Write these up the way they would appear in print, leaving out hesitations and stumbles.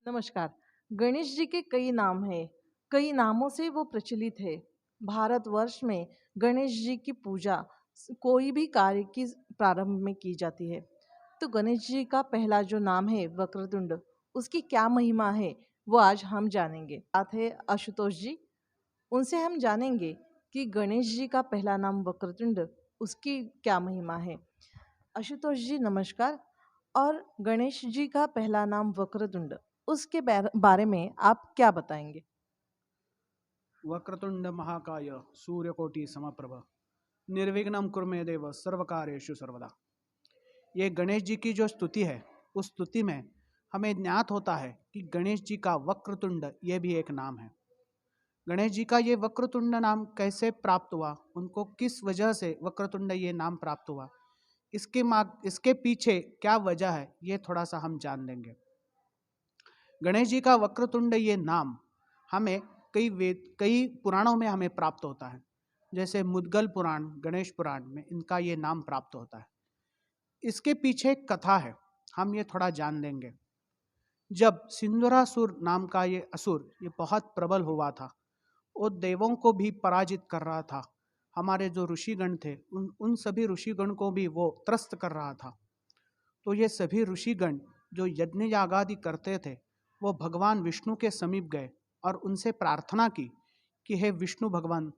नमस्कार। गणेश जी के कई नाम हैं, कई नामों से वो प्रचलित है। भारतवर्ष में गणेश जी की पूजा कोई भी कार्य की प्रारंभ में की जाती है। तो गणेश जी का पहला जो नाम है वक्रतुंड, उसकी क्या महिमा है वो आज हम जानेंगे। साथ है आशुतोष जी, उनसे हम जानेंगे कि गणेश जी का पहला नाम वक्रतुंड, उसकी क्या महिमा है। आशुतोष जी नमस्कार। और गणेश जी का पहला नाम वक्रतुंड, उसके बारे में आप क्या बताएंगे। वक्रतुंड महाकाय सूर्यकोटि समप्रभ निर्विघ्नं कुरु मे देव सर्वकार्येषु सर्वदा। ये गणेश जी की जो स्तुति है, उस स्तुति में हमें ज्ञात होता है कि गणेश जी का वक्रतुंड ये भी एक नाम है। गणेश जी का ये वक्रतुंड नाम कैसे प्राप्त हुआ, उनको किस वजह से वक्रतुंड ये नाम प्राप्त हुआ, इसके पीछे क्या वजह है, ये थोड़ा सा हम जान लेंगे। गणेश जी का वक्रतुंड ये नाम हमें कई पुराणों में हमें प्राप्त होता है। जैसे मुद्गल पुराण, गणेश पुराण में इनका ये नाम प्राप्त होता है। इसके पीछे एक कथा है, हम ये थोड़ा जान लेंगे। जब सिंदूरासुर नाम का ये असुर ये बहुत प्रबल हुआ था, वो देवों को भी पराजित कर रहा था। हमारे जो ऋषिगण थे उन सभी ऋषिगण को भी वो त्रस्त कर रहा था। तो ये सभी ऋषिगण जो यज्ञ यागादि करते थे, वो भगवान विष्णु के समीप गए और उनसे प्रार्थना की कि हे विष्णु भगवान,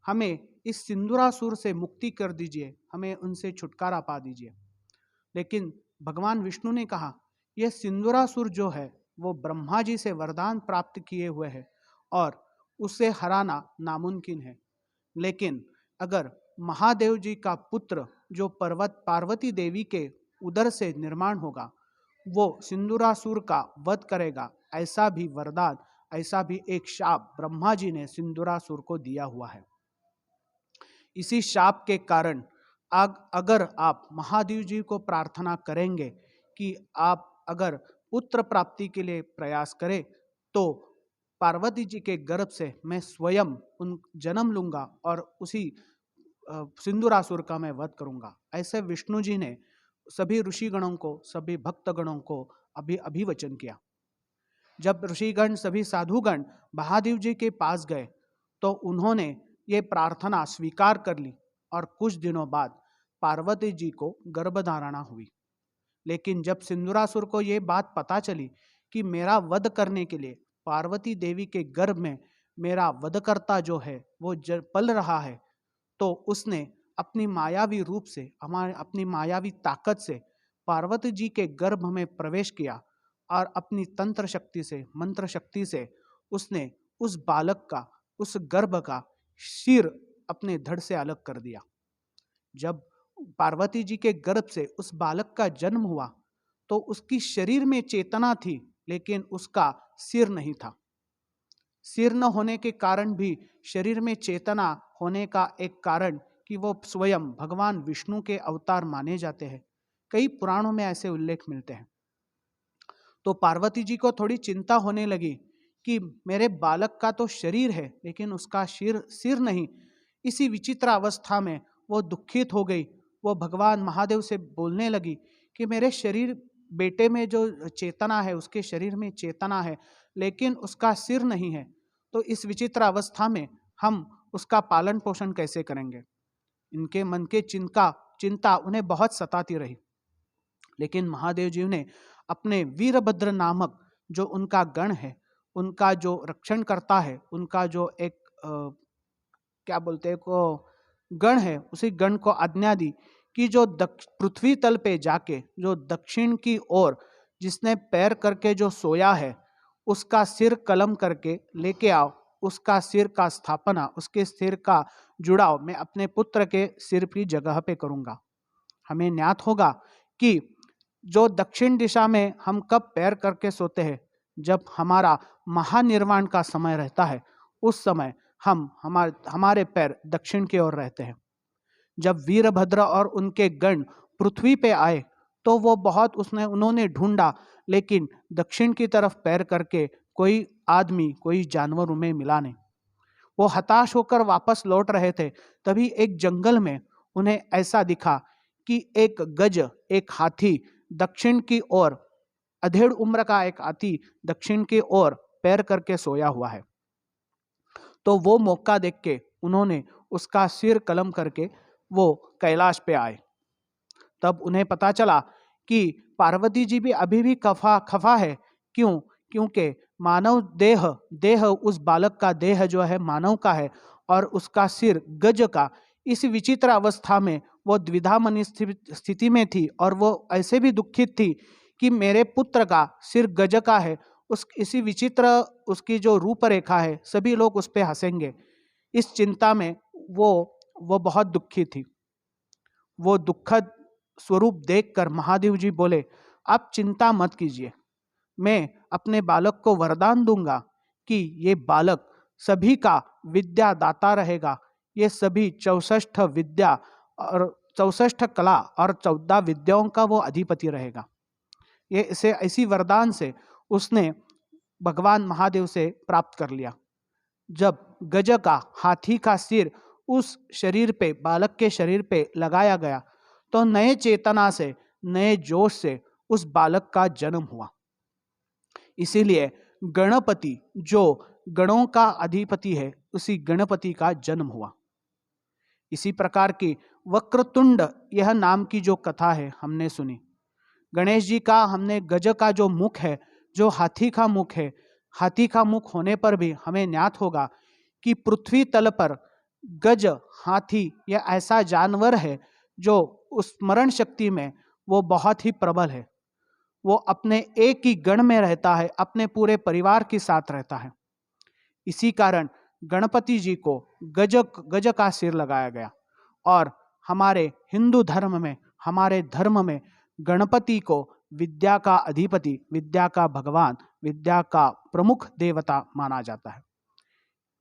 हमें इस सिंदूरासुर से मुक्ति कर दीजिए, हमें उनसे छुटकारा पा दीजिए। लेकिन भगवान विष्णु ने कहा, यह सिंदूरासुर जो है वो ब्रह्मा जी से वरदान प्राप्त किए हुए है और उसे हराना नामुमकिन है। लेकिन अगर महादेव जी का पुत्र जो पर्वत पार्वती देवी के उदर से निर्माण होगा, वो सिंदूरासुर का वध करेगा, ऐसा भी वरदान, ऐसा भी एक शाप ब्रह्मा जी ने सिंदूरासुर को दिया हुआ है। इसी शाप के कारण अगर आप महादेव जी को प्रार्थना करेंगे कि आप अगर पुत्र प्राप्ति के लिए प्रयास करें, तो पार्वती जी के गर्भ से मैं स्वयं उन जन्म लूंगा और उसी सिंदूरासुर का मैं वध करूंगा। ऐसे विष्णु जी ने सभी ऋषिगणों को, सभी भक्तगणों को अभिवचन किया। जब ऋषिगण, सभी साधुगण महादेव जी के पास गए, तो उन्होंने ये प्रार्थना स्वीकार कर ली और कुछ दिनों बाद पार्वती जी को गर्भधारणा हुई। लेकिन जब सिंदूरासुर को ये बात पता चली कि मेरा वध करने के लिए पार्वती देवी के गर्भ में मेरा वधकर्ता जो है वो पल रहा है, तो उसने अपनी मायावी रूप से, अपनी मायावी ताकत से पार्वती जी के गर्भ में प्रवेश किया और अपनी तंत्र शक्ति से, मंत्र शक्ति से उसने उस बालक का, उस गर्भ का सिर अपने धड़ से अलग कर दिया। जब पार्वती जी के गर्भ से उस बालक का जन्म हुआ, तो उसकी शरीर में चेतना थी, लेकिन उसका सिर नहीं था। सिर न होने के कारण भी शरीर में चेतना होने का एक कारण कि वो स्वयं भगवान विष्णु के अवतार माने जाते हैं। कई पुराणों में ऐसे उल्लेख मिलते हैं। तो पार्वती जी को थोड़ी चिंता होने लगी कि मेरे बालक का तो शरीर है, लेकिन उसका सिर नहीं। इसी विचित्र अवस्था में वो दुखित हो गई। वो भगवान महादेव से बोलने लगी कि मेरे शरीर, बेटे में जो चेतना है, उसके शरीर में चेतना है, लेकिन उसका सिर नहीं है। तो इस विचित्र अवस्था में हम उसका पालन पोषण कैसे करेंगे। इनके मन के चिंता उन्हें बहुत सताती रही। लेकिन महादेव जी ने अपने वीरभद्र नामक जो उनका गण है, उनका जो रक्षण करता है, उनका जो एक क्या बोलते हैं को गण है, उसी गण को आज्ञा दी कि जो पृथ्वी तल पे जाके जो दक्षिण की ओर जिसने पैर करके जो सोया है, उसका सिर कलम करके लेके आओ। उसका सिर का स्थापना, उसके सिर का जुड़ाव मैं अपने पुत्र के सिर की जगह पे करूंगा। हमें ज्ञात होगा कि जो दक्षिण दिशा में हम कब पैर करके सोते हैं, जब हमारा महानिर्वाण का समय रहता है, उस समय हमारे पैर दक्षिण की ओर रहते हैं। जब वीरभद्र और उनके गण पृथ्वी पे आए, तो वो बहुत उन्होंने ढूंढा, लेकिन दक्षिण की तरफ पैर करके कोई आदमी, कोई जानवर उन्हें मिला नहीं। वो हताश होकर वापस लौट रहे थे, तभी एक जंगल में उन्हें ऐसा दिखा कि एक गज, एक हाथी दक्षिण की ओर अधेड़ उम्र का एक हाथी दक्षिण की ओर पैर करके सोया हुआ है। तो वो मौका देख के उन्होंने उसका सिर कलम करके वो कैलाश पे आए। तब उन्हें पता चला कि पार्वती जी भी अभी भी खफा है। क्यों? क्योंकि मानव देह देह उस बालक का देह जो है मानव का है और उसका सिर गज का। इस विचित्र अवस्था में वो द्विधामनी स्थिति में थी और वो ऐसे भी दुखित थी कि मेरे पुत्र का सिर गज का है। उस इसी विचित्र उसकी जो रूपरेखा है, सभी लोग उस पर हंसेंगे। इस चिंता में वो बहुत दुखी थी। वो दुखद स्वरूप देखकर महादेव जी बोले, आप चिंता मत कीजिए, मैं अपने बालक को वरदान दूंगा कि ये बालक सभी का विद्या दाता रहेगा। ये सभी 64 विद्या और 64 कला और 14 विद्याओं का वो अधिपति रहेगा। ये इसे ऐसी वरदान से उसने भगवान महादेव से प्राप्त कर लिया। जब गज का हाथी का सिर उस शरीर पे, बालक के शरीर पे लगाया गया, तो नए चेतना से, नए जोश से उस बालक का जन्म हुआ। इसीलिए गणपति जो गणों का अधिपति है, उसी गणपति का जन्म हुआ। इसी प्रकार की वक्रतुंड यह नाम की जो कथा है हमने सुनी। गणेश जी का हमने गज का जो मुख है, जो हाथी का मुख है, हाथी का मुख होने पर भी हमें ज्ञात होगा कि पृथ्वी तल पर गज, हाथी यह ऐसा जानवर है जो उस स्मरण शक्ति में वो बहुत ही प्रबल है। वो अपने एक ही गण में रहता है, अपने पूरे परिवार के साथ रहता है। इसी कारण गणपति जी को गज का सिर लगाया गया। और हमारे हिंदू धर्म में, हमारे धर्म में गणपति को विद्या का अधिपति, विद्या का भगवान, विद्या का प्रमुख देवता माना जाता है।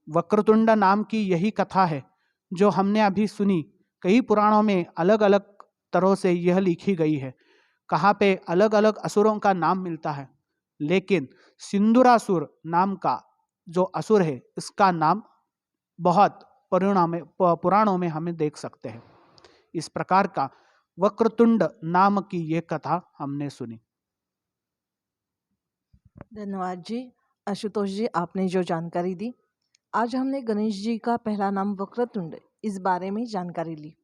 वक्रतुंड नाम की यही कथा है जो हमने अभी सुनी। कई पुराणों में अलग अलग तरह से यह लिखी गई है। कहाँ पे अलग अलग असुरों का नाम मिलता है, लेकिन सिंदूरासुर नाम का जो असुर है, इसका नाम बहुत पुराणों में हमें देख सकते हैं। इस प्रकार का वक्रतुंड नाम की ये कथा हमने सुनी। धन्यवाद जी, आशुतोष जी, आपने जो जानकारी दी। आज हमने गणेश जी का पहला नाम वक्रतुंड, इस बारे में जानकारी ली।